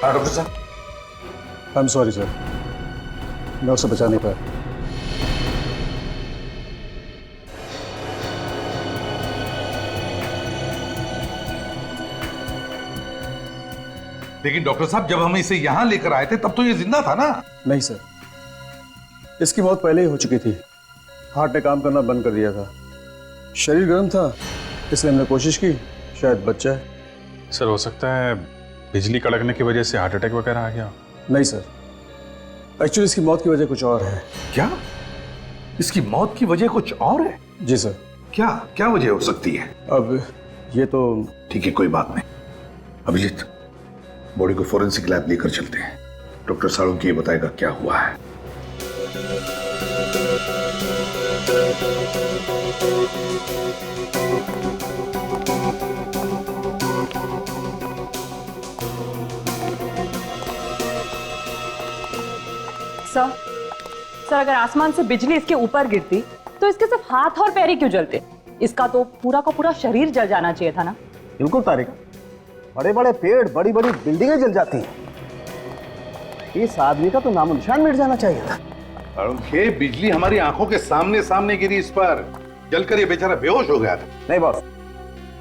हाँ डॉक्टर साहब। I am sorry sir, मैं उसे बचा नहीं पाया। लेकिन डॉक्टर साहब, जब हम इसे यहां लेकर आए थे तब तो ये जिंदा था ना? नहीं सर, इसकी मौत पहले ही हो चुकी थी। हार्ट ने काम करना बंद कर दिया था। शरीर गर्म था, इसलिए हमने कोशिश की शायद बच जाए। सर हो सकता है बिजली कड़कने की वजह से हार्ट अटैक वगैरह आ गया। नहीं सर, एक्चुअली इसकी मौत की वजह कुछ और है। क्या? इसकी मौत की वजह कुछ और है? जी सर। क्या क्या वजह हो सकती है? अब ये तो ठीक है, कोई बात नहीं। अभिजीत, बॉडी को फोरेंसिक लैब लेकर चलते हैं। डॉक्टर साळुंखे ये बताएगा क्या हुआ है। सर अगर आसमान से बिजली इसके ऊपर गिरती तो इसके सिर्फ हाथ और पैर ही क्यों जलते? इसका तो पूरा का पूरा शरीर जल जाना चाहिए था ना। बिल्कुल तारिक, बड़े बड़े पेड़, बड़ी बड़ी बिल्डिंगें जल जाती हैं। इस आदमी का तो नामो निशान मिट जाना चाहिए था। साळुंखे, बिजली हमारी आंखों के सामने सामने गिरी इस पर, जलकर ये बेचारा बेहोश हो गया था। नहीं बॉस,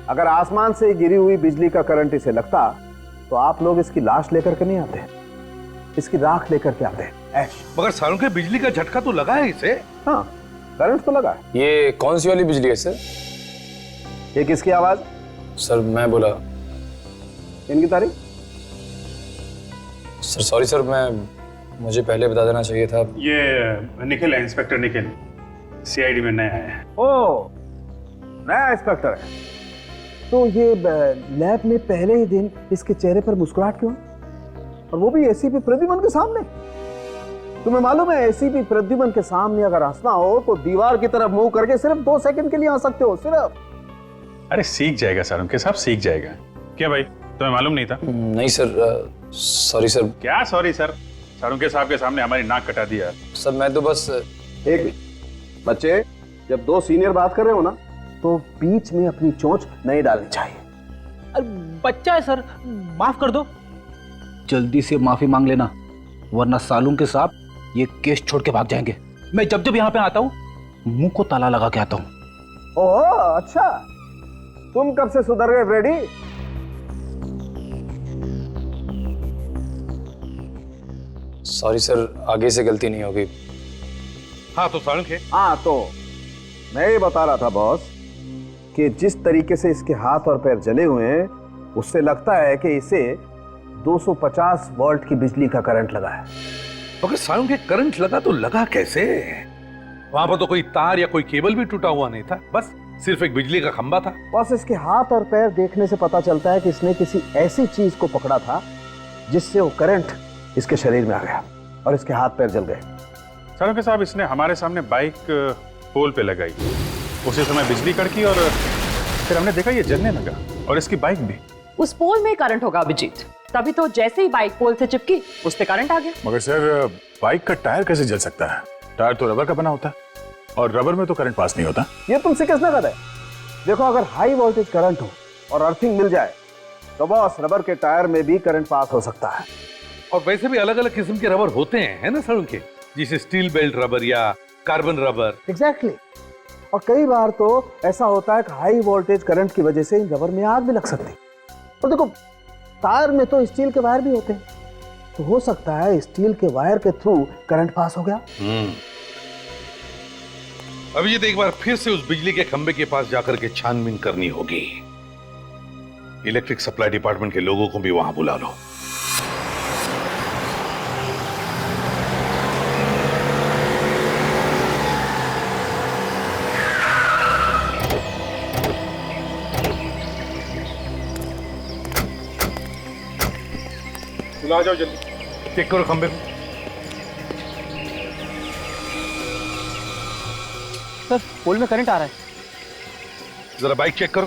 अगर आसमान से गिरी हुई बिजली का करंट इसे लगता तो आप लोग इसकी लाश लेकर के नहीं आते, इसकी राख लेकर के आते। ऐश। मगर साळुंखे, बिजली का झटका तो लगा है इसे। हाँ, करंट तो लगा। ये कौन सी वाली बिजली है सर? ये किसकी आवाज? सर मैं बोला। इनकी तारीख? सर सॉरी सर, मुझे पहले बता देना चाहिए था। ये निखिल है, इंस्पेक्टर निखिल, सीआईडी में नया है। ओ, नया इंस्पेक्टर है। तो ये लैब में पहले ही दिन इसके चेहरे पर मुस्कुराहट क्यों, और वो भी एसीपी प्रद्युमन के सामने? तुम्हें मालूम है एसीपी प्रद्युमन के सामने अगर हंसना हो तो दीवार की तरफ मुंह करके सिर्फ 2 सेकंड के लिए हंस सकते हो, सिर्फ। अरे सीख जाएगा साळुंखे साहब, सीख जाएगा। क्या भाई, तुम्हें मालूम नहीं था? नहीं सर, सॉरी सर। क्या सॉरी सर? साळुंखे साहब के सामने हमारी नाक कटा दिया। सर मैं तो बस एक मिनट बच्चे, जब 2 सीनियर बात कर रहे हो ना तो बीच में अपनी चोंच नहीं डालनी चाहिए। अरे बच्चा है सर, माफ कर दो। जल्दी से माफी मांग लेना, वरना साळुंखे साहब ये केस छोड़ के भाग जाएंगे। मैं जब जब यहाँ पे आता हूँ मुंह को ताला लगा के आता हूँ। ओह अच्छा, तुम कब से सुधर गए फ्रेडी? सॉरी सर, आगे से गलती नहीं होगी। हाँ तो साळुंखे, हाँ तो मैं ये बता रहा था बॉस कि जिस तरीके से इसके हाथ और पैर जले हुए हैं उससे लगता है कि इसे 250 वोल्ट की बिजली का करंट लगा है। मगर साळुंखे, करंट लगा तो लगा कैसे? वहां पर तो कोई तार या कोई केबल भी टूटा हुआ नहीं था, बस सिर्फ एक बिजली का खंबा था। बस इसके हाथ और पैर देखने से पता चलता है कि इसने किसी ऐसी चीज को पकड़ा था जिससे वो करंट इसके शरीर में आ गया और इसके हाथ पैर जल गए। साळुंखे साहब, इसने हमारे सामने बाइक पोल पे लगाई, उसी समय बिजली कड़की और फिर हमने देखा ये जलने लगा, और इसकी बाइक भी। उस पोल में करंट होगा अभिजीत, तभी तो जैसे ही बाइक पोल से चिपकी उस पे करंट आ गया। मगर सर, बाइक का टायर कैसे जल सकता है? टायर तो रबर का बना होता है, और रबर में तो करंट पास नहीं होता। ये तुमसे किसने कहा है? देखो, अगर हाई वोल्टेज करंट हो और अर्थिंग मिल जाए तो बॉस रबर के टायर में भी करंट पास हो सकता है। और वैसे भी अलग अलग किस्म के रबर होते हैं, है ना साळुंखे? जैसे स्टील बेल्ट रबर या कार्बन रबर। एग्जैक्टली। और कई बार तो ऐसा होता है कि हाई वोल्टेज करंट की वजह से इन रबर में आग भी लग सकती है। और देखो, टायर में तो स्टील के वायर भी होते हैं, तो हो सकता है स्टील के वायर के थ्रू करंट पास हो गया। अभिजीत, एक बार फिर से उस बिजली के खंबे के पास जाकर के छानबीन करनी होगी। इलेक्ट्रिक सप्लाई डिपार्टमेंट के लोगों को भी वहां बुला लो। आ जाओ जल्दी। चेक करो खंबे को। सर पोल में करंट आ रहा है। जरा बाइक चेक करो।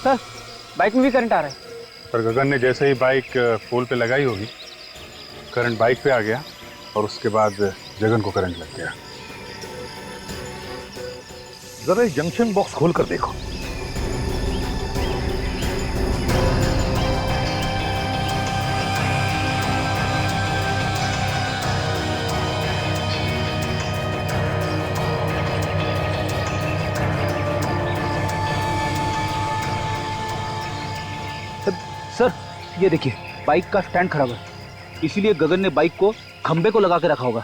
सर बाइक में भी करंट आ रहा है। पर गगन ने जैसे ही बाइक पोल पे लगाई होगी, करंट बाइक पे आ गया और उसके बाद जगन को करंट लग गया। जरा जंक्शन बॉक्स खोल कर देखो। सर ये देखिए, बाइक का स्टैंड खराब है, इसीलिए गगन ने बाइक को खंबे को लगा के रखा होगा।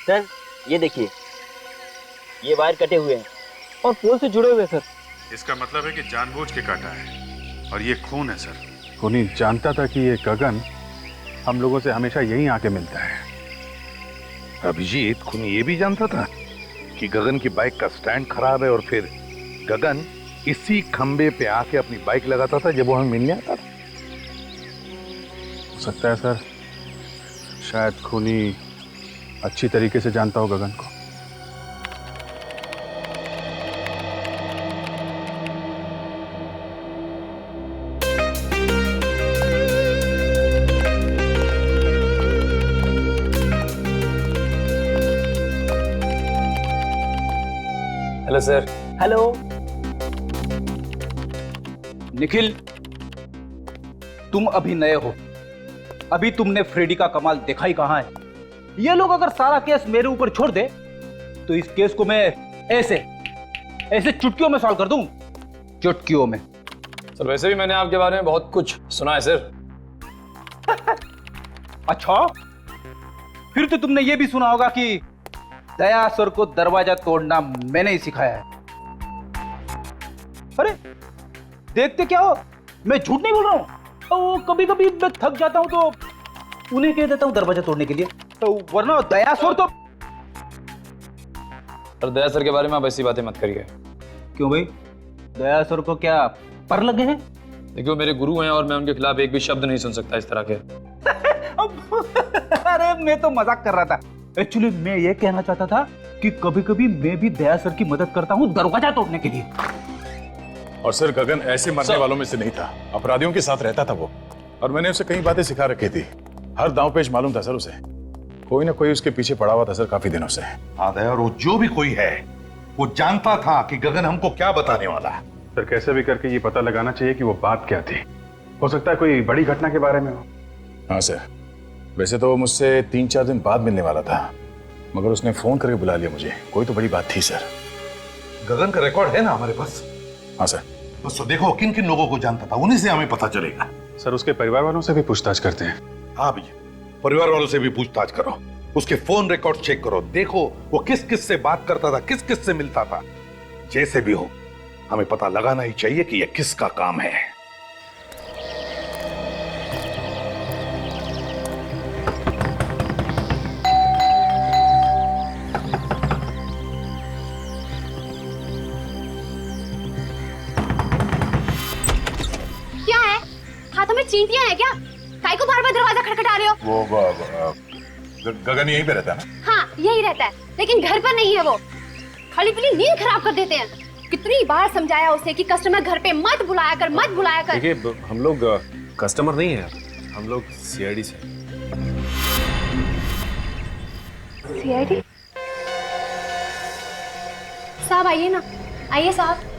सर ये देखिए, ये वायर कटे हुए हैं और पोल से जुड़े हुए हैं सर। इसका मतलब है कि जानबूझ के काटा है, और ये खून है सर। खूनी जानता था कि ये गगन हम लोगों से हमेशा यहीं आके मिलता है। अभिजीत खूनी ये भी जानता था कि गगन की बाइक का स्टैंड खराब है, और फिर गगन इसी खंबे पे आके अपनी बाइक लगाता था जब वो हमें मिलने आता था। हो सकता है सर, शायद खूनी अच्छी तरीके से जानता हो गगन को। Hello sir. हेलो। निखिल, तुम अभी नए हो, अभी तुमने फ्रेडी का कमाल देखा ही कहां है। ये लोग अगर सारा केस मेरे ऊपर छोड़ दे तो इस केस को मैं ऐसे ऐसे चुटकियों में सॉल्व कर दूं, चुटकियों में। सर वैसे भी मैंने आपके बारे में बहुत कुछ सुना है सर। अच्छा, फिर तो तुमने ये भी सुना होगा कि दया सर को दरवाजा तोड़ना मैंने ही सिखाया है। अरे देखते क्या हो, मैं झूठ नहीं बोल रहा हूं। कभी कभी मैं थक जाता हूं तो उन्हें कह देता हूं दरवाजा तोड़ने के लिए, तो वरना दया सर तो। सर दया सर के बारे में आप ऐसी बातें मत करिए। क्यों भाई, दया सर को क्या पर लगे हैं? देखिए वो मेरे गुरु हैं और मैं उनके खिलाफ एक भी शब्द नहीं सुन सकता इस तरह के। अरे मैं तो मजाक कर रहा था। एक्चुअली मैं ये कहना चाहता था कि कभी कभी मैं भी दया सर की मदद करता हूँ दरवाजा तोड़ने के लिए। और सर गगन ऐसे मरने वालों में से नहीं था, अपराधियों के साथ रहता था वो, और मैंने उसे कई बातें सिखा रखी थी। हर दांव पेच मालूम था सर उसे, कोई ना कोई उसके पीछे पड़ा हुआ था सर काफी दिनों से। आदय, और वो जो भी कोई है वो जानता था कि गगन हमको क्या बताने वाला है। सर कैसे भी करके ये पता लगाना चाहिए कि वो बात क्या थी। हो सकता है कोई बड़ी घटना के बारे में हो। हाँ सर, वैसे तो वो मुझसे 3-4 दिन बाद मिलने वाला था, मगर उसने फोन करके बुला लिया मुझे। कोई तो बड़ी बात थी सर। गगन का रिकॉर्ड है ना हमारे पास? हाँ सर। बस तो देखो किन किन लोगों को जानता था, उन्हीं से हमें पता चलेगा। सर उसके परिवार वालों से भी पूछताछ करते हैं। हाँ भैया, परिवार वालों से भी पूछताछ करो, उसके फोन रिकॉर्ड चेक करो, देखो वो किस किस से बात करता था, किस किस से मिलता था। जैसे भी हो हमें पता लगाना ही चाहिए कि यह किसका काम है। क्या है? हाथों में चींटियां हैं क्या? काहे को बार बार दरवाजा खटखटा रहे हो? वो गगन यहीं पे रहता है ना? हाँ यही रहता है, लेकिन घर पर नहीं है वो। खाली पीली नींद खराब कर देते हैं। कितनी बार समझाया उसे कि कस्टमर घर पे मत बुलाया कर, मत बुलाया कर। देखिए हम लोग कस्टमर नहीं है, हम लोग सीआईडी से। सीआईडी? साहब आइए ना, आइए साहब।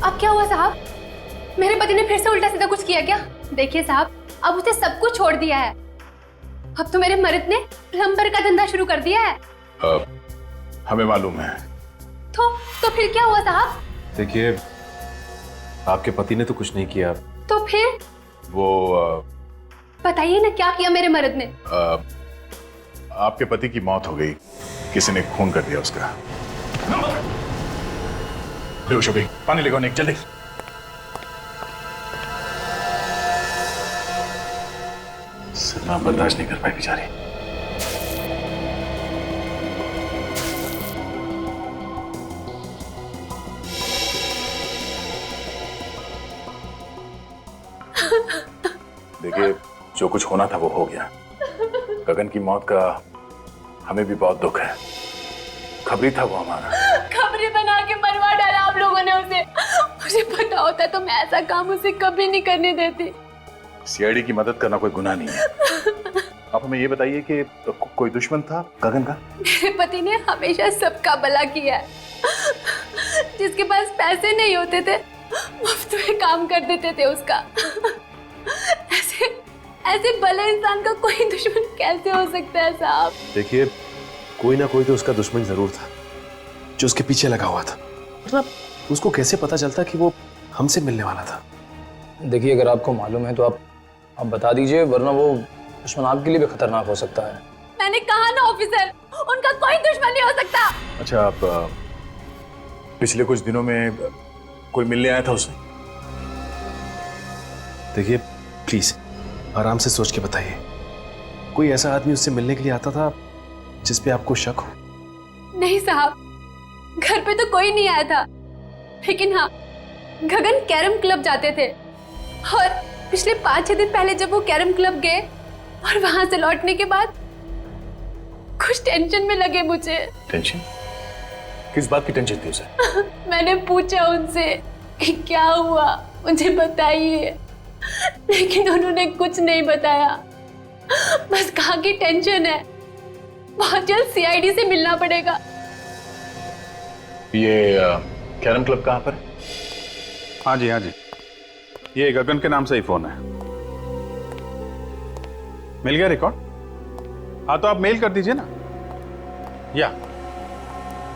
अब क्या हुआ साहब? मेरे पति ने फिर से उल्टा सीधा कुछ किया क्या? देखिए साहब, अब उसने सब कुछ छोड़ दिया है। अब तो मेरे मर्द ने प्लम्बर का धंधा शुरू कर दिया है। हमें मालूम है। तो फिर क्या हुआ साहब? देखिए आपके पति ने तो कुछ नहीं किया। तो फिर? वो बताइए ना क्या किया मेरे मर्द ने? आपके पति की मौत हो गई, किसी ने खून कर दिया उसका। लो शोभी, पानी लेकर निक जल्दी। सदमा बर्दाश्त नहीं कर पाई बेचारी। देखिए जो कुछ होना था वो हो गया। गगन की मौत का हमें भी बहुत दुख है। खबरी था वो हमारा। खबरी बना के मरवा डाला आप लोगों ने उसे। मुझे पता होता तो मैं ऐसा काम उसे कभी नहीं करने देती। सीआईडी की मदद करना कोई गुनाह नहीं है। आप हमें ये बताइए कि कोई दुश्मन था गगन का? मेरे पति ने हमेशा सबका भला किया है। जिसके पास पैसे नहीं होते थे मुफ्त में काम कर देते थे उसका। ऐसे भले इंसान का कोई दुश्मन कैसे हो सकता है साहब? देखिए, कोई ना कोई तो उसका दुश्मन जरूर था जो उसके पीछे लगा हुआ था, मतलब उसको कैसे पता चलता कि वो हमसे मिलने वाला था? देखिए, अगर आपको मालूम है तो आप बता दीजिए, वरना वो दुश्मन आपके लिए भी खतरनाक हो सकता है। मैंने कहा ना ऑफिसर, उनका कोई दुश्मन नहीं हो सकता। अच्छा, आप पिछले कुछ दिनों में कोई मिलने आया था उसे? देखिए प्लीज आराम से सोच के बताइए, कोई ऐसा आदमी उससे मिलने के लिए आता था जिस पे आपको शक हो? नहीं साहब, घर पे तो कोई नहीं आया था, लेकिन हाँ, गगन कैरम क्लब जाते थे और पिछले 5-6 दिन पहले जब वो कैरम क्लब गए और वहां से लौटने के बाद कुछ टेंशन में लगे मुझे। टेंशन? किस बात की टेंशन थी उसे? मैंने पूछा उनसे कि क्या हुआ, मुझे बताइए, लेकिन उन्होंने कुछ नहीं बताया, बस कहा कि टेंशन है, बहुत जल्द सीआईडी से मिलना पड़ेगा। ये कैरम क्लब कहाँ पर है? हाँ जी, हाँ जी, ये गगन के नाम से ही फोन है। मिल गया रिकॉर्ड? हाँ तो आप मेल कर दीजिए ना। या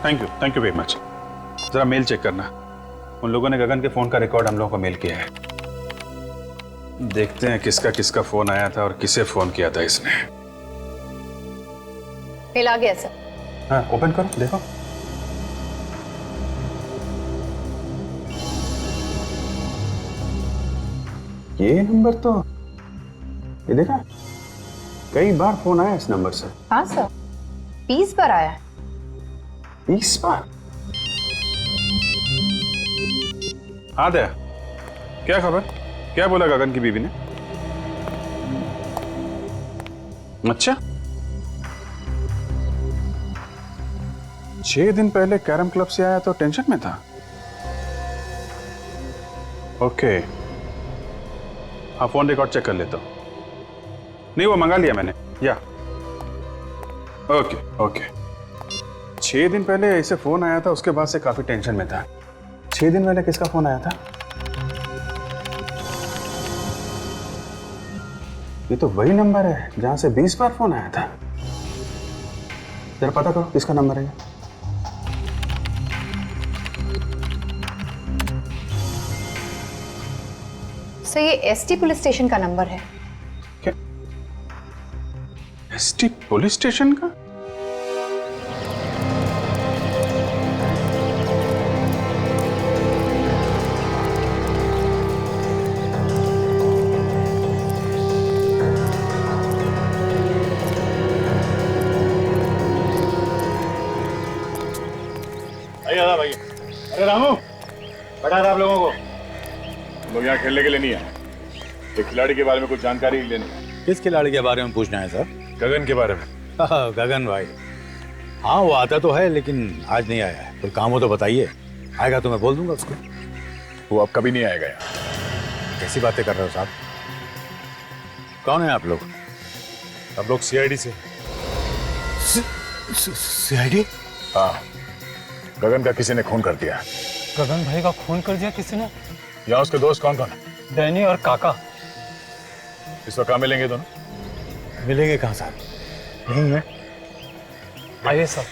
थैंक यू वेरी मच। जरा मेल चेक करना, उन लोगों ने गगन के फोन का रिकॉर्ड हम लोगों को मेल किया है। देखते हैं किसका किसका फोन आया था और किसे फोन किया था इसने। मेल आ गया सर। हाँ ओपन करो, देखो। ये नंबर तो, ये देखा, कई बार फोन आया इस नंबर से। हाँ सर, 20 बार आया है। 20 बार? हाँ दया, क्या खबर? क्या बोला गगन की बीवी ने? अच्छा, 6 दिन पहले कैरम क्लब से आया तो टेंशन में था। ओके, हाँ फोन रिकॉर्ड चेक कर लेता हूं। नहीं वो मंगा लिया मैंने। या ओके ओके, 6 दिन पहले ऐसे फोन आया था, उसके बाद से काफी टेंशन में था। 6 दिन पहले किसका फोन आया था? ये तो वही नंबर है जहां से 20 बार फोन आया था। जरा पता करो किसका नंबर है ये। सर ये एसटी पुलिस स्टेशन का नंबर है। क्या एसटी पुलिस स्टेशन का? भाई, अरे रामू, बता आप लोगों को, लोग यहाँ खेलने के लिए नहीं आए, एक खिलाड़ी के बारे में कुछ जानकारी लेनी है। किस खिलाड़ी के बारे में पूछना है सर? गगन के बारे में। गगन भाई, हाँ वो आता तो है लेकिन आज नहीं आया है। कोई काम हो तो बताइए, आएगा तो मैं बोल दूंगा उसको। वो अब कभी नहीं आएगा यहाँ। कैसी बातें कर रहे हो साहब? कौन है आप लोग? हम लोग सीआईडी से। सीआईडी? हाँ, गगन का किसी ने खून कर दिया। गगन भाई का खून कर दिया किसी ने? यहाँ उसके दोस्त कौन कौन है? डैनी और काका। इस वक्त कहाँ मिलेंगे दोनों? मिलेंगे कहाँ साहब? यहीं है। आइए सर।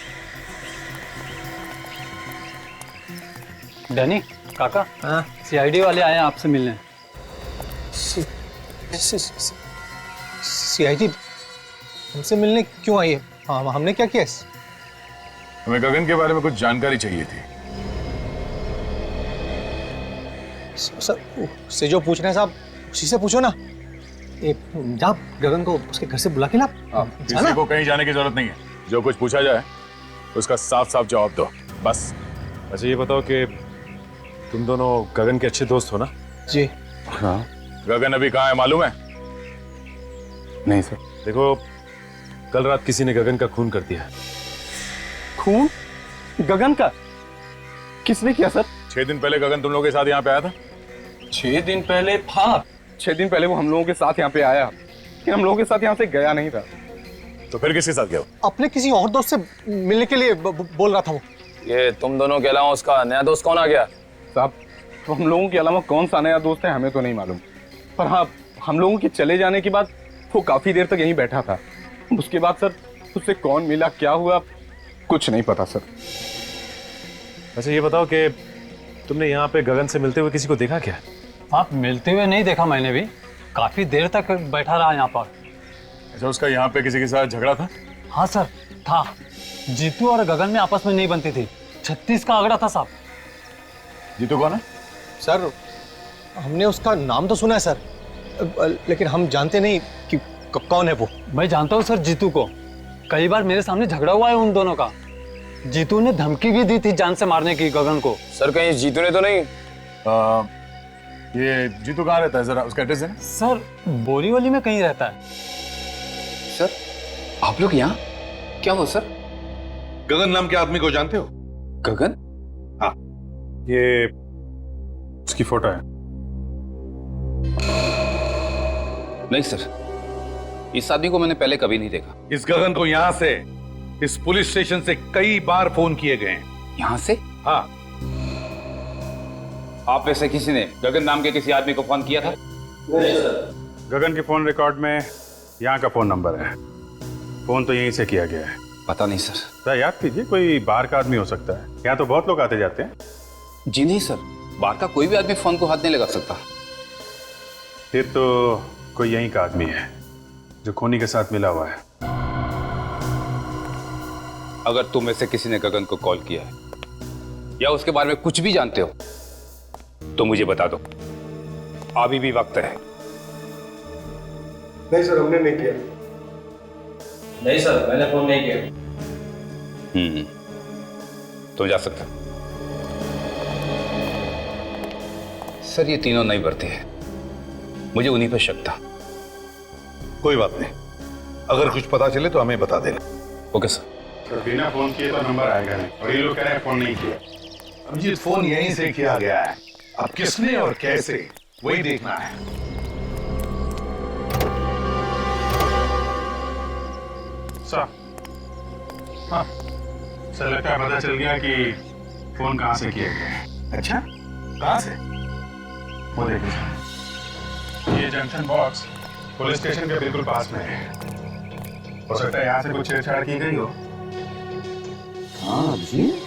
डैनी, काका, हाँ सीआईडी वाले आए हैं आपसे मिलने। सीआईडी हमसे मिलने क्यों आई है? हाँ, हमने क्या किया? हमें गगन के बारे में कुछ जानकारी चाहिए थी। सर से जो पूछ रहे हैं साहब, उसी से पूछो ना। जा गगन को उसके घर से बुला के ला। किसी को कहीं जाने की जरूरत नहीं है, जो कुछ पूछा जाए उसका साफ साफ जवाब दो, बस। अच्छा ये बताओ कि तुम दोनों गगन के अच्छे दोस्त हो ना? जी हाँ। गगन अभी कहाँ है मालूम है? नहीं सर। देखो, कल रात किसी ने गगन का खून कर दिया। खून? गगन का? किसने किया सर? 6 दिन पहले गगन तुम लोगों के साथ यहाँ पे आया था। 6 दिन पहले? हाँ 6 दिन पहले वो हम लोगों के साथ यहाँ पे आया, लेकिन हम लोगों के साथ यहाँ से गया नहीं था। तो फिर किसके साथ गया? अपने किसी और दोस्त से मिलने के लिए बोल रहा था वो। ये तुम दोनों के अलावा उसका नया दोस्त कौन आ गया? साहब तो हम लोगों के अलावा कौन सा नया दोस्त है हमें तो नहीं मालूम, पर हाँ हम लोगों के चले जाने के बाद वो काफी देर तक यहीं बैठा था। उसके बाद सर उससे कौन मिला, क्या हुआ, कुछ नहीं पता सर। अच्छा ये बताओ कि तुमने यहाँ पे गगन से मिलते हुए किसी को देखा क्या? आप मिलते हुए नहीं देखा मैंने भी, काफी देर तक बैठा रहा यहाँ पर। अच्छा, उसका यहाँ पे किसी के साथ झगड़ा था? हाँ सर था। जीतू और गगन में आपस में नहीं बनती थी, 36 का आंकड़ा था साहब। जीतू कौन है? सर हमने उसका नाम तो सुना है सर, लेकिन हम जानते नहीं कि कौन है वो। मैं जानता हूँ सर जीतू को, कई बार मेरे सामने झगड़ा हुआ है उन दोनों का। जीतू ने धमकी भी दी थी जान से मारने की गगन को। सर कहीं जीतू ने तो नहीं? ये जीतू कहाँ रहता है, जरा उसका एड्रेस है ना? सर बोरीवली में कहीं रहता है। सर आप लोग यहाँ क्या हो सर? गगन नाम के आदमी को जानते हो? गगन? हाँ, ये उसकी फोटो है। नहीं सर, इस आदमी को मैंने पहले कभी नहीं देखा। इस गगन को यहाँ से, इस पुलिस स्टेशन से कई बार फोन किए गए हैं। यहाँ से? हाँ। आप में से किसी ने गगन नाम के किसी आदमी को फोन किया था? नहीं सर। गगन के फोन रिकॉर्ड में यहाँ का फोन नंबर है, फोन तो यहीं से किया गया है। पता नहीं सर। सर याद कीजिए, कोई बाहर का आदमी हो सकता है, यहाँ तो बहुत लोग आते जाते हैं। जी नहीं सर, बाहर का कोई भी आदमी फोन को हाथ नहीं लगा सकता। फिर तो कोई यहीं का आदमी है जो खूनी के साथ मिला हुआ है। अगर तुम में से किसी ने गगन को कॉल किया है या उसके बारे में कुछ भी जानते हो तो मुझे बता दो, अभी भी वक्त है। नहीं सर, हमने नहीं किया। नहीं सर, मैंने फोन नहीं किया। तुम जा सकते हो। सर ये तीनों नहीं बढ़ते हैं, मुझे उन्हीं पर शक था। कोई बात नहीं, अगर कुछ पता चले तो हमें बता देना। Okay sir. तो बिना फोन किए तो नंबर आएगा नहीं, और ये लोग कह रहे हैं फोन नहीं किया। अभिजीत, फोन यहीं से किया गया है, अब किसने और कैसे वही देखना है। सर, हाँ सर, लगता है पता चल गया कि फोन कहाँ से किया गया है। अच्छा, कहाँ से? वो देखिए सर, ये जंक्शन बॉक्स पुलिस स्टेशन के बिल्कुल पास में है। हो सकता है यहाँ से कुछ छेड़छाड़ की गई हो। हाँ अभिजीत,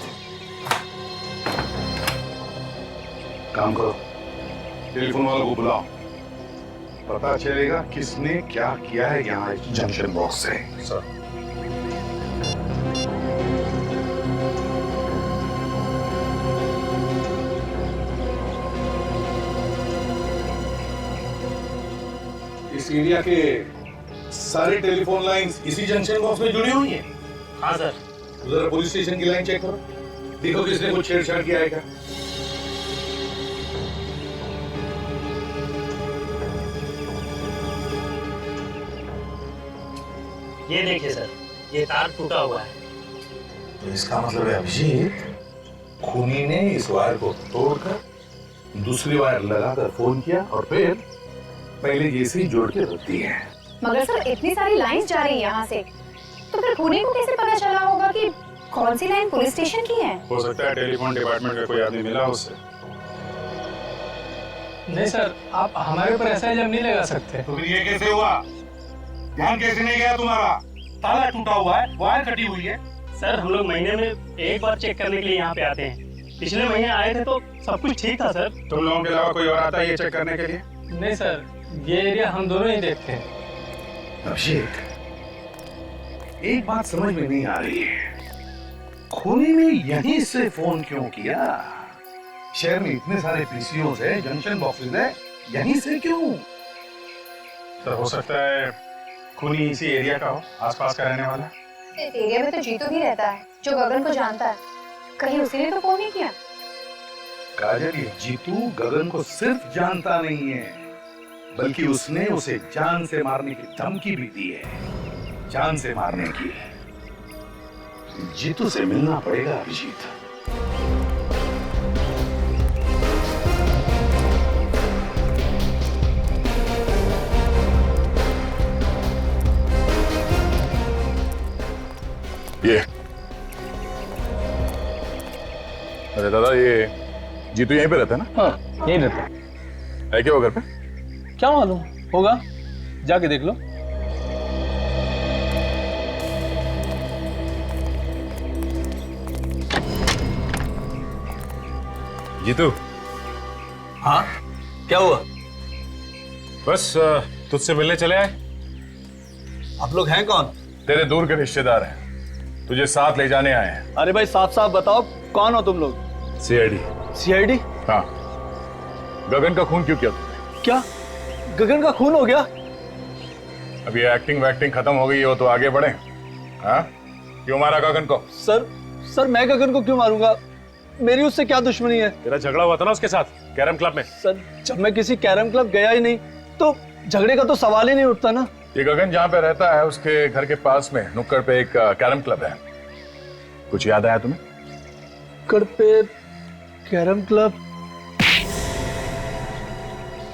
काम करो, टेलीफोन वालों को बुलाओ, पता चलेगा किसने क्या किया है यहाँ इस जंक्शन बॉक्स से। सर इस एरिया के सारे टेलीफोन लाइंस इसी जंक्शन बॉक्स में जुड़ी हुई हैं। हाँ सर। जरा पुलिस स्टेशन की लाइन चेक करो, देखो किसने कुछ छेड़छाड़ किया है क्या। ये देखिए सर, ये तार टूटा हुआ है। तो इसका मतलब है अभिजीत, खूनी ने इस वायर को तोड़कर दूसरी वायर लगाकर फोन किया और फिर पहले जैसे ही जोड़ के रख दी है। मगर सर इतनी सारी लाइंस जा रही है यहाँ से, तो फिर खूनी को कैसे पता चला होगा कि कौन सी लाइन पुलिस स्टेशन की है? हो सकता है टेलीफोन डिपार्टमेंट का कोई आदमी मिला उससे। नहीं सर, आप हमारे ऊपर ऐसा इल्जाम नहीं लगा सकते। तो फिर ये कैसे हुआ? ध्यान कैसे नहीं गया तुम्हारा? ताला टूटा हुआ है, वायर कटी हुई है। सर हम लोग महीने में एक बार चेक करने के लिए यहाँ पे आते हैं। पिछले महीने आए थे तो सब कुछ ठीक था सर। तुम लोगों के अलावा कोई और आता है ये चेक करने के लिए? नहीं सर, ये एरिया हम दोनों ही देखते हैं। अभिषेक, एक बात समझ में नहीं आ रही है, खूनी ने यहीं से फोन क्यों किया? शहर में इतने सारे पीसीओस है, जंक्शन बॉक्सेस है, यहीं से क्यों? सर हो सकता है खूनी इसी एरिया का हो, आसपास का रहने वाला। इस एरिया में तो जीतू भी रहता है जो गगन को जानता है, कहीं उसी ने तो फोन नहीं किया? काजल, ये जीतू गगन को सिर्फ जानता नहीं है, बल्कि उसने उसे जान से मारने की धमकी भी दी है। जान से मारने की। जीतू से मिलना पड़ेगा अभिजीत। ये अरे दादा, ये जीतू यहीं पे रहता है ना? हाँ यहीं रहता है क्या वो घर पे? क्या मालूम होगा, जाके देख लो। जीतू। हाँ, क्या हुआ? बस तुझसे मिलने चले आए। आप लोग हैं कौन? तेरे दूर के रिश्तेदार हैं, तुझे साथ ले जाने आए हैं। अरे भाई साफ साफ बताओ कौन हो तुम लोग? सीआईडी। सीआईडी? हाँ। गगन का खून क्यों किया तुमने? क्या गगन का खून हो गया? अब ये एक्टिंग वैक्टिंग खत्म हो गई हो तो आगे बढ़े। हाँ, क्यों मारा गगन को? सर मैं गगन को क्यों मारूंगा? मेरी उससे क्या दुश्मनी है? तेरा झगड़ा हुआ था ना उसके साथ कैरम क्लब में। सर जब मैं किसी कैरम क्लब गया ही नहीं तो झगड़े का तो सवाल ही नहीं उठता ना। ये गगन जहाँ पे रहता है उसके घर के पास में नुक्कड़ पे एक कैरम क्लब है। कुछ याद आया तुम्हें? नुक्कड़ पे कैरम क्लब?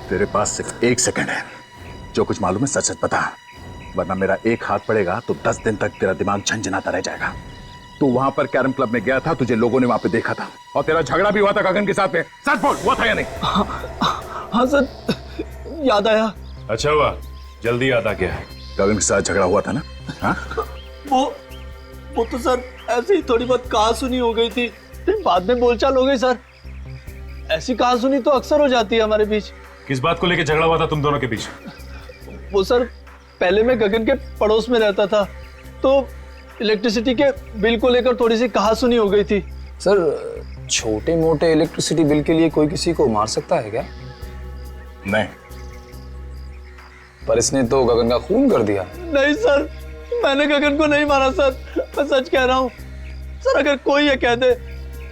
तेरे पास सिर्फ 1 सेकंड है, जो कुछ मालूम है सच सच बता, वरना मेरा एक हाथ पड़ेगा तो 10 दिन तक तेरा दिमाग झंझनाता रह जाएगा। तू वहां पर कैरम क्लब में गया था, तुझे लोगों ने वहां पे देखा था और तेरा झगड़ा भी हुआ था गगन के साथ में। सच बोल, हुआ था या नहीं? हाँ सर याद आया। अच्छा हुआ, जल्दी याद आ गया। गगन के साथ झगड़ा हुआ था ना? हाँ? वो तो सर ऐसे ही थोड़ी बहुत कहा सुनी हो गई थी, फिर बाद में बोलचाल हो गई सर। ऐसी कहा सुनी तो अक्सर हो जाती है हमारे बीच। किस बात को लेकर झगड़ा हुआ था तुम दोनों के बीच? वो सर पहले मैं गगन के पड़ोस में रहता था तो इलेक्ट्रिसिटी के बिल को लेकर थोड़ी सी कहा सुनी हो गई थी। सर छोटे मोटे इलेक्ट्रिसिटी बिल के लिए कोई किसी को मार सकता है क्या? नहीं। पर इसने तो गगन का खून कर दिया। नहीं सर, मैंने गगन को नहीं मारा सर, मैं सच कह रहा हूँ। सर अगर कोई ये कह दे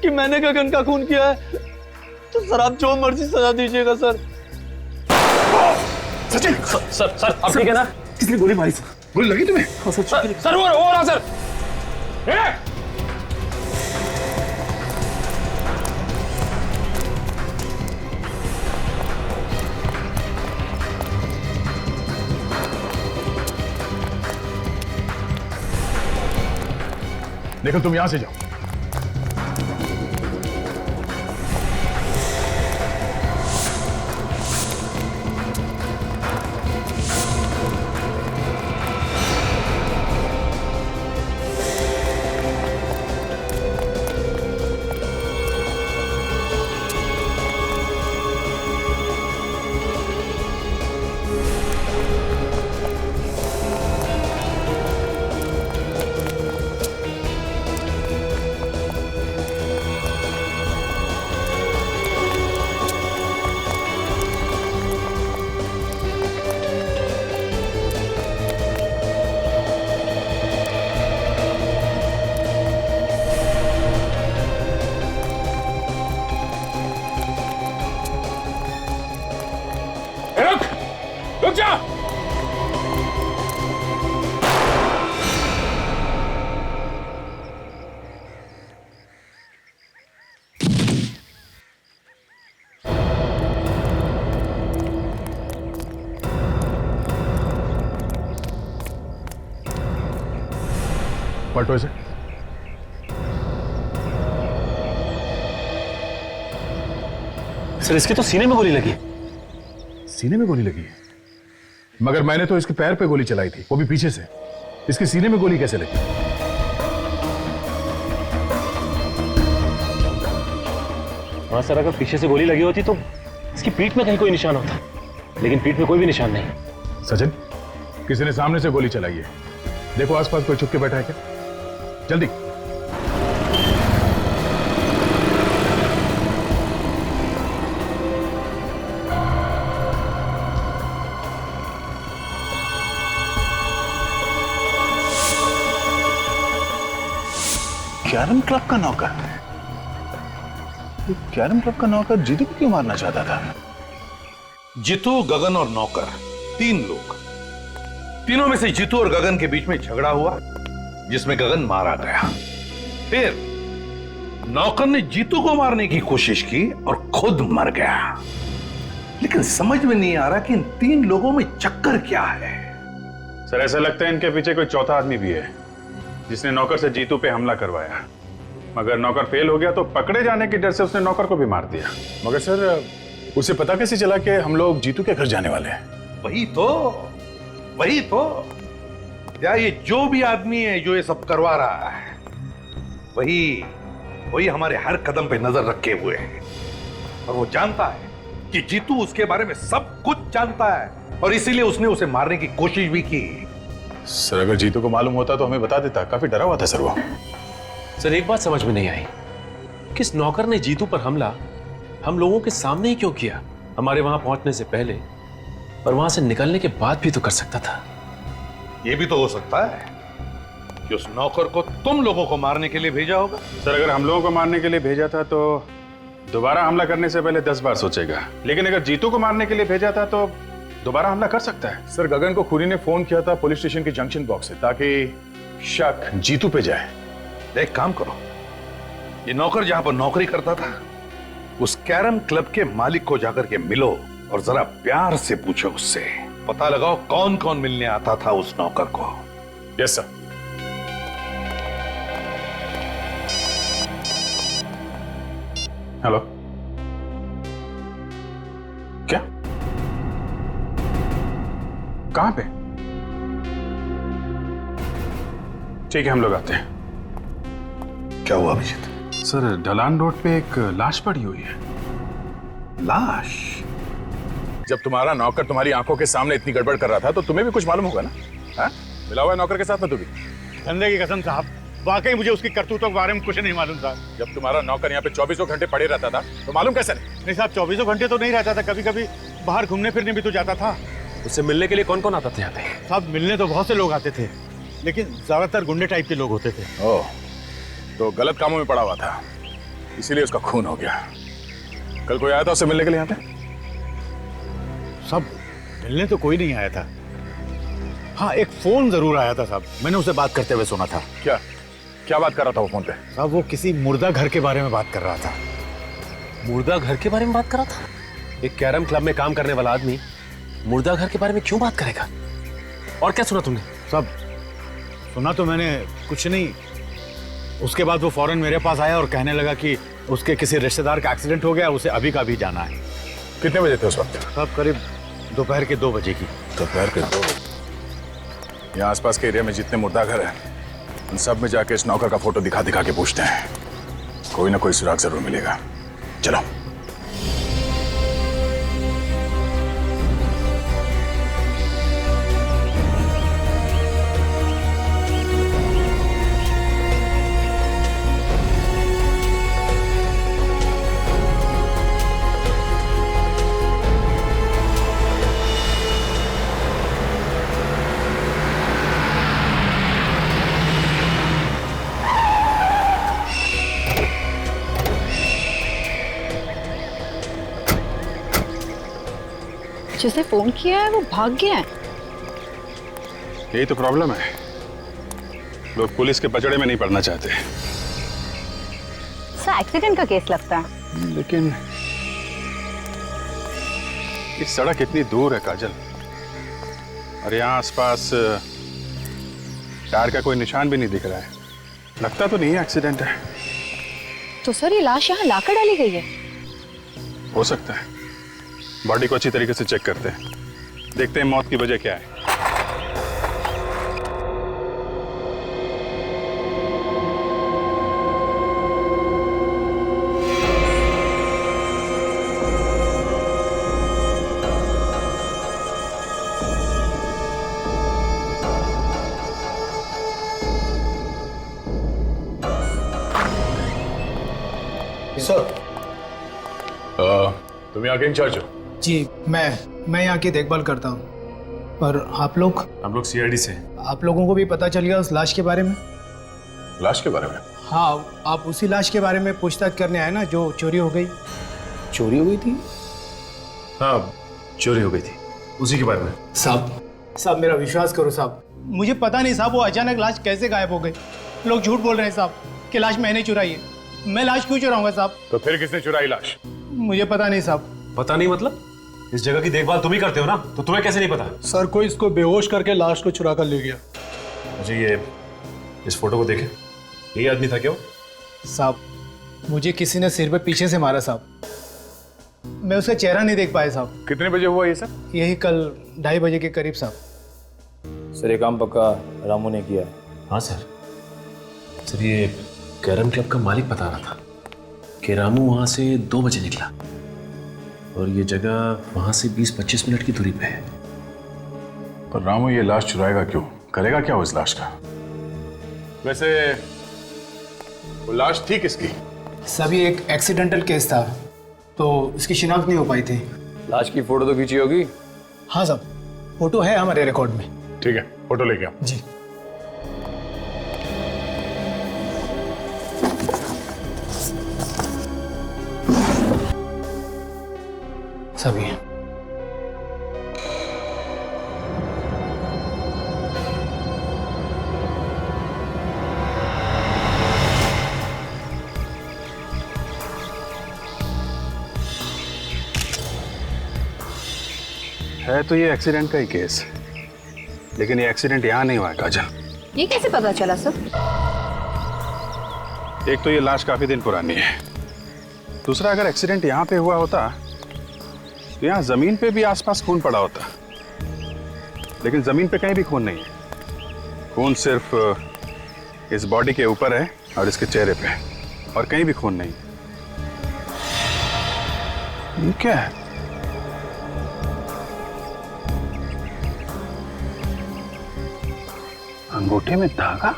कि मैंने गगन का खून किया है तो सर आप जो मर्जी सजा दीजिएगा सर। सचिन! सर आप ठीक है ना? किसने गोली मारी? गोली लगी तुम्हें? सर वो रहा सर। देखो तुम यहां से जाओ। रुक जा। पलटो इसे। सर इसके तो सीने में गोली लगी। सीने में गोली लगी है? मगर मैंने तो इसके पैर पे गोली चलाई थी, वो भी पीछे से। इसके सीने में गोली कैसे लगी? हाँ सर, अगर पीछे से गोली लगी होती तो इसकी पीठ में कहीं कोई निशान होता, लेकिन पीठ में कोई भी निशान नहीं। सचिन, किसी ने सामने से गोली चलाई है। देखो आसपास कोई छुप के बैठा है क्या? जल्दी। कैरम क्लब का नौकर? कैरम क्लब का नौकर जीतू को क्यों मारना चाहता था? जीतू, गगन और नौकर, 3 लोग। तीनों में से जीतू और गगन के बीच में झगड़ा हुआ जिसमें गगन मारा गया। फिर नौकर ने जीतू को मारने की कोशिश की और खुद मर गया। लेकिन समझ में नहीं आ रहा कि इन 3 लोगों में चक्कर क्या है। सर ऐसा लगता है इनके पीछे कोई चौथा आदमी भी है जिसने नौकर से जीतू पे हमला करवाया। मगर नौकर फेल हो गया तो पकड़े जाने के डर से उसने नौकर को भी मार दिया। मगर सर उसे पता कैसे चला कि हम लोग जीतू के घर जाने वाले हैं? वही तो या ये जो भी आदमी है जो ये सब करवा रहा है वही हमारे हर कदम पे नजर रखे हुए है। और वो जानता है कि जीतू उसके बारे में सब कुछ जानता है और इसीलिए उसने उसे मारने की कोशिश भी की। सर अगर जीतू को मालूम होता तो हमें बता देता। काफी डरा हुआ था सर वो। सर एक बात समझ में नहीं आई, किस नौकर ने जीतू पर हमला हम लोगों के सामने ही क्यों किया? हमारे वहां पहुंचने से पहले और वहां से निकलने के बाद भी तो कर सकता था। यह भी तो हो सकता है कि उस नौकर को तुम लोगों को मारने के लिए भेजा होगा। सर अगर हम लोगों को मारने के लिए भेजा था तो दोबारा हमला करने से पहले 10 बार सोचेगा, लेकिन अगर जीतू को मारने के लिए भेजा था तो दोबारा हमला कर सकता है। सर गगन को खूनी ने फोन किया था पुलिस स्टेशन के जंक्शन बॉक्स से ताकि शक जीतू पे जाए। एक काम करो, ये नौकर जहां पर नौकरी करता था उस कैरम क्लब के मालिक को जाकर के मिलो और जरा प्यार से पूछो उससे, पता लगाओ कौन कौन मिलने आता था उस नौकर को। Yes sir. हेलो, क्या? कहां पे? ठीक है हम लोग आते हैं। क्या हुआ अभिजीत? सर ढलान रोड पे एक लाश पड़ी हुई है। लाश? जब तुम्हारा नौकर तुम्हारी आंखों के सामने इतनी गड़बड़ कर रहा था तो तुम्हें भी कुछ मालूम होगा ना? हाँ? मिला हुआ है नौकर के साथ में तू भी? धंधे की कसम साहब, वाकई मुझे उसकी करतूतों के बारे में कुछ नहीं मालूम था। जब तुम्हारा नौकर यहाँ पे 24 घंटे पड़े रहता था तो मालूम कैसे नहीं? नहीं साहब, 24 घंटे तो नहीं रहता था, कभी कभी बाहर घूमने फिरने भी तो जाता था। उससे मिलने के लिए कौन कौन आता था यहाँ पे? साहब मिलने तो बहुत से लोग आते थे, लेकिन ज्यादातर गुंडे टाइप के लोग होते थे। ओह, तो गलत कामों में पड़ा हुआ था, इसीलिए उसका खून हो गया। कल कोई आया था उससे मिलने के लिए यहाँ पे? सब मिलने तो कोई नहीं आया था। हाँ एक फोन जरूर आया था साहब, मैंने उससे बात करते हुए सुना था। क्या क्या बात कर रहा था वो फोन पे? साहब वो किसी मुर्दा घर के बारे में बात कर रहा था। मुर्दा घर के बारे में बात कर रहा था? एक कैरम क्लब में काम करने वाला आदमी मुर्दा घर के बारे में क्यों बात करेगा? और क्या सुना तुमने? सब सुना तो मैंने कुछ नहीं। उसके बाद वो फौरन मेरे पास आया और कहने लगा कि उसके किसी रिश्तेदार का एक्सीडेंट हो गया, उसे अभी का अभी जाना है। कितने बजे थे उस वक्त? साहब करीब दोपहर के 2 बजे की। दोपहर के 2 बजे? यहाँ आसपास के एरिया में जितने मुर्दा घर हैं उन सब में जाके इस नौकर का फोटो दिखा दिखा के पूछते हैं, कोई ना कोई सुराग जरूर मिलेगा। चलो। जिसने फोन किया है वो भाग गया है। यही तो प्रॉब्लम है, लोग पुलिस के पचड़े में नहीं पड़ना चाहते। सर एक्सीडेंट का केस लगता है। लेकिन ये सड़क इतनी दूर है काजल, और यहाँ आसपास टायर का कोई निशान भी नहीं दिख रहा है। लगता तो नहीं है एक्सीडेंट है। तो सर ये लाश यहाँ लाकर डाली गई है? हो सकता है। बॉडी को अच्छी तरीके से चेक करते हैं, देखते हैं मौत की वजह क्या है। सर तुम यहाँ के इंचार्ज हो? जी मैं यहाँ की देखभाल करता हूँ। पर आप लोग? हम लोग सीआईडी से। आप लोगों को भी पता चल गया उस लाश के बारे में? लाश के बारे में? हाँ, आप उसी लाश के बारे में पूछताछ करने आए ना जो चोरी हो गई? चोरी हो गई थी? हाँ चोरी हो गई थी, उसी के बारे में। साहब मेरा विश्वास करो साहब, मुझे पता नहीं साहब वो अचानक लाश कैसे गायब हो गई। लोग झूठ बोल रहे हैं साहब कि लाश मैंने चुराई है। मैं लाश क्यों चुराऊंगा साहब? तो फिर किसने चुराई लाश? मुझे पता नहीं साहब। पता नहीं मतलब? इस जगह की देखभाल तुम ही करते हो ना, तो तुम्हें कैसे नहीं पता? सर कोई इसको बेहोश करके लाश को चुरा कर ले गया। मुझे ये इस फोटो को देखे, यही आदमी था क्या? साहब मुझे किसी ने सिर पे पीछे से मारा साहब, मैं उसका चेहरा नहीं देख पाया साहब। कितने बजे हुआ ये सब? यही कल 2:30 बजे के करीब साहब। सर ये काम पक्का रामू ने किया है। हाँ सर ये कैरम क्लब का मालिक बता रहा था कि रामू वहां से 2 बजे निकला और ये जगह वहां से 20-25 मिनट की दूरी पे है। पर रामू ये लाश चुराएगा क्यों? करेगा क्या वो इस लाश का? वैसे वो लाश थी किसकी? सब ये एक एक्सीडेंटल केस था, तो इसकी शिनाख्त नहीं हो पाई थी। लाश की फोटो तो खींची होगी? हाँ साहब, फोटो है हमारे रिकॉर्ड में। ठीक है, फोटो लेके आओ। जी। सभी है तो ये एक्सीडेंट का ही केस, लेकिन ये एक्सीडेंट यहाँ नहीं हुआ है काजल। ये कैसे पता चला सर? एक तो ये लाश काफी दिन पुरानी है, दूसरा अगर एक्सीडेंट यहाँ पे हुआ होता तो यहाँ जमीन पे भी आसपास खून पड़ा होता, लेकिन जमीन पे कहीं भी खून नहीं है। खून सिर्फ इस बॉडी के ऊपर है और इसके चेहरे पे, और कहीं भी खून नहीं। ये क्या है? अंगूठे में धागा?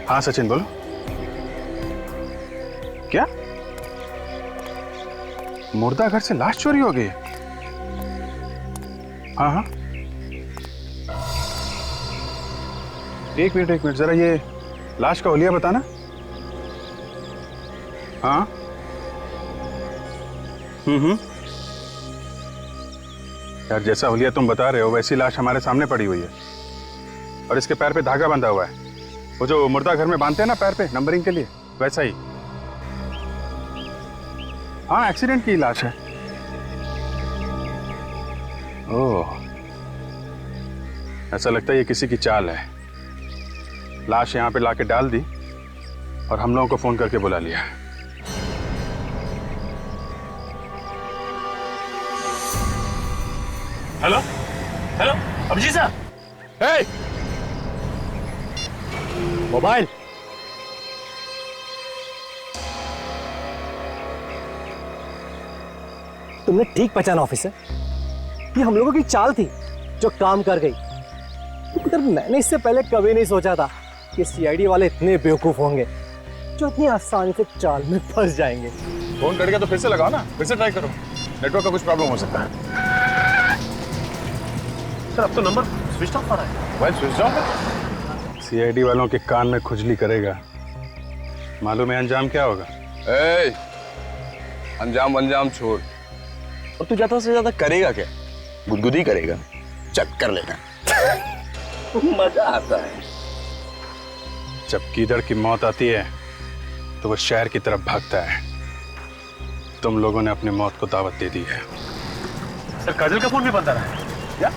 हाँ सचिन बोलो। क्या मुर्दा घर से लाश चोरी हो गई? हाँ हाँ, एक मिनट जरा ये लाश का हुलिया बताना। हाँ यार, जैसा हुलिया तुम बता रहे हो वैसी लाश हमारे सामने पड़ी हुई है, और इसके पैर पे धागा बंधा हुआ है, वो जो मुर्दा घर में बांधते हैं ना पैर पे नंबरिंग के लिए, वैसा ही। हाँ, एक्सीडेंट की लाश है। ओह, ऐसा लगता है ये किसी की चाल है। लाश यहाँ पे लाके डाल दी और हम लोगों को फोन करके बुला लिया। हेलो हेलो, अभिजीत साहब। हे, मोबाइल। तुमने ठीक पहचाना ऑफिसर, ये हम लोगों की चाल थी जो काम कर गई। मगर मैंने इससे पहले कभी नहीं सोचा था कि सीआईडी वाले इतने बेवकूफ होंगे जो इतनी आसानी से चाल में फंस जाएंगे। फोन करके तो फिर से लगाओ ना, फिर से ट्राई करो, नेटवर्क का कुछ प्रॉब्लम हो सकता है। सर अब तो नंबर स्विच ऑफ आ रहा है। मोबाइल स्विच ऑफ है? सीआईडी वालों के कान में खुजली करेगा, मालूम है अंजाम क्या होगा? अंजाम छोड़, और तू ज्यादा से ज्यादा करेगा क्या? गुदगुदी करेगा, चक्कर लेगा। मजा आता है। जब कीदड़ की मौत आती है तो वो शहर की तरफ भागता है। तुम लोगों ने अपनी मौत को दावत दे दी है। सर काजल का फोन भी बंद आ रहा है क्या?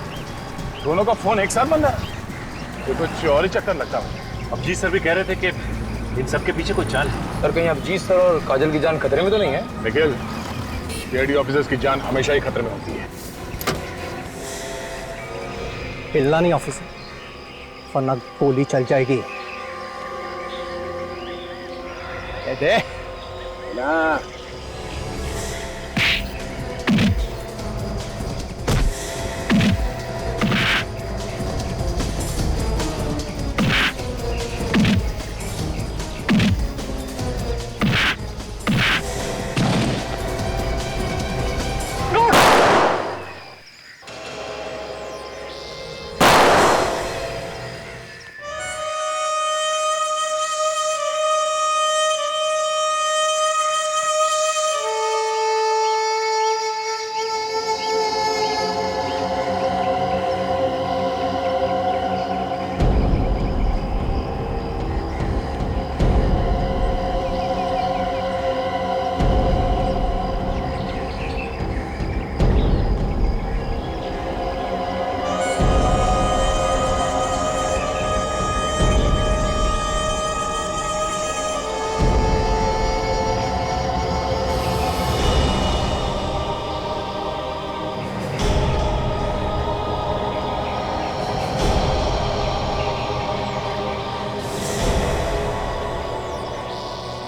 दोनों का फोन एक साथ बंद है? ये कुछ और ही चक्कर लगता है। अभिजीत सर भी कह रहे थे कि इन सब के पीछे कोई चाल है। सर कहीं अभिजीत सर और काजल की जान खतरे में तो नहीं है? निखिल, सीआईडी ऑफिसर्स की जान हमेशा ही खतरे में होती है। हिलना नहीं ऑफिसर, वरना गोली चल जाएगी। दे ना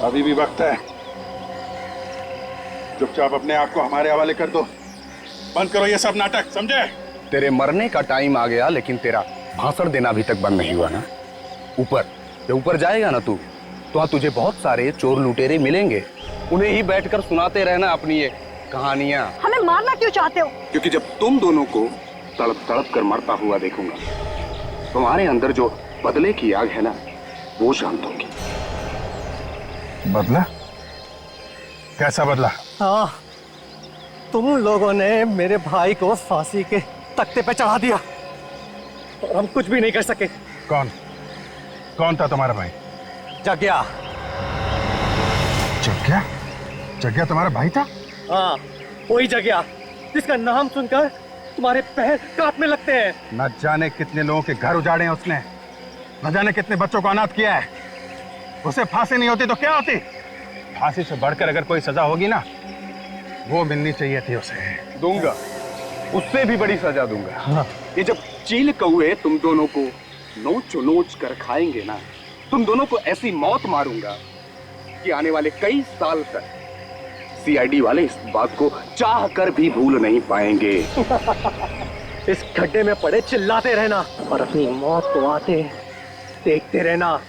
अभी भी वक्त है। चुपचाप अपने आप को हमारे हवाले कर दो। बंद करो ये सब नाटक, समझे? तेरे मरने का टाइम आ गया, लेकिन तेरा भाषण देना अभी तक बंद नहीं हुआ ना। ऊपर जब ऊपर जाएगा ना तू, तो वहां तुझे बहुत सारे चोर लुटेरे मिलेंगे। उन्हें ही बैठकर सुनाते रहना अपनी ये कहानियां। हमें मारना क्यों चाहते हो? क्योंकि जब तुम दोनों को तड़प तड़प कर मरता हुआ देखूंगा, तुम्हारे अंदर जो बदले की आग है ना, वो शांत होगी। बदला? कैसा बदला? हाँ, तुम लोगों ने मेरे भाई को फांसी के तख्ते पे चढ़ा दिया और हम कुछ भी नहीं कर सके। कौन कौन था तुम्हारा भाई? जग्या। जग्या? जग्या तुम्हारा भाई था? हाँ, वही जग्या जिसका नाम सुनकर तुम्हारे पैर कांपने लगते हैं। न जाने कितने लोगों के घर उजाड़े हैं उसने, न जाने कितने बच्चों को अनाथ किया है। उसे फांसी नहीं होती तो क्या होती? फांसी से बढ़कर अगर कोई सजा होगी ना, वो मिलनी चाहिए थी उसे। दूंगा, उससे भी बड़ी सजा दूंगा। हाँ। ये जब चील कौए तुम दोनों को नोच नोच कर खाएंगे ना, तुम दोनों को ऐसी मौत मारूंगा कि आने वाले कई साल तक सीआईडी वाले इस बात को चाह कर भी भूल नहीं पाएंगे। इस गड्ढे में पड़े चिल्लाते रहना और अपनी मौत को आते देखते रहना।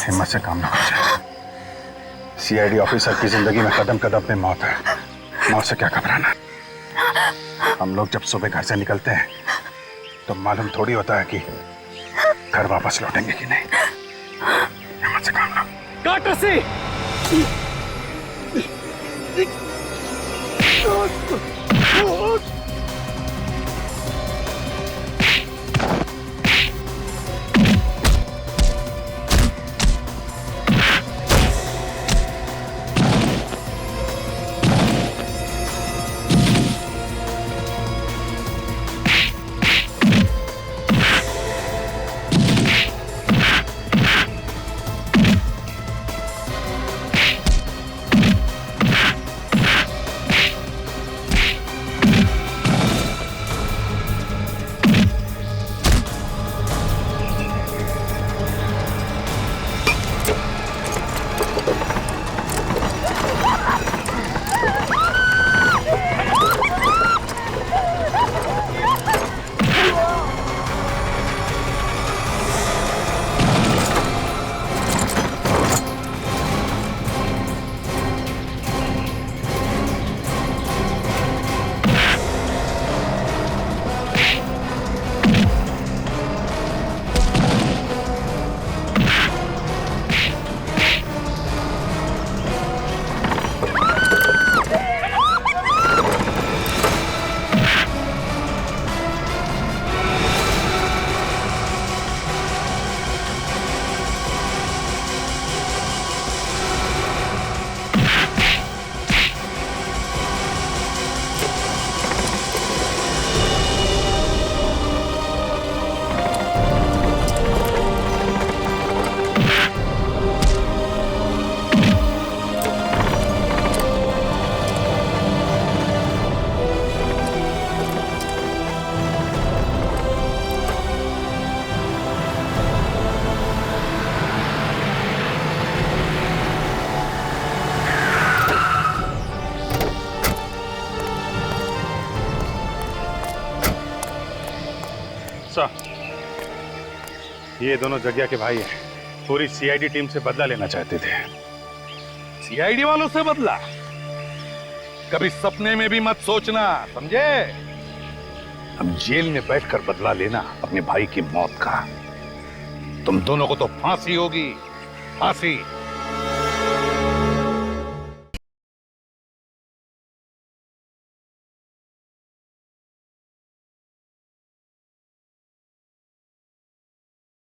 हिम्मत से काम ना कर। सीआईडी ऑफिसर की जिंदगी में कदम कदम पे मौत है। मौत से क्या घबराना। हम लोग जब सुबह घर से निकलते हैं तो मालूम थोड़ी होता है कि घर वापस लौटेंगे कि नहीं। हिम्मत से काम लो। काट रस्सी। ये दोनों जग्या के भाई हैं। पूरी सीआईडी टीम से बदला लेना चाहते थे। सीआईडी वालों से बदला? कभी सपने में भी मत सोचना, समझे? हम जेल में बैठकर बदला लेना अपने भाई की मौत का। तुम दोनों को तो फांसी होगी, फांसी।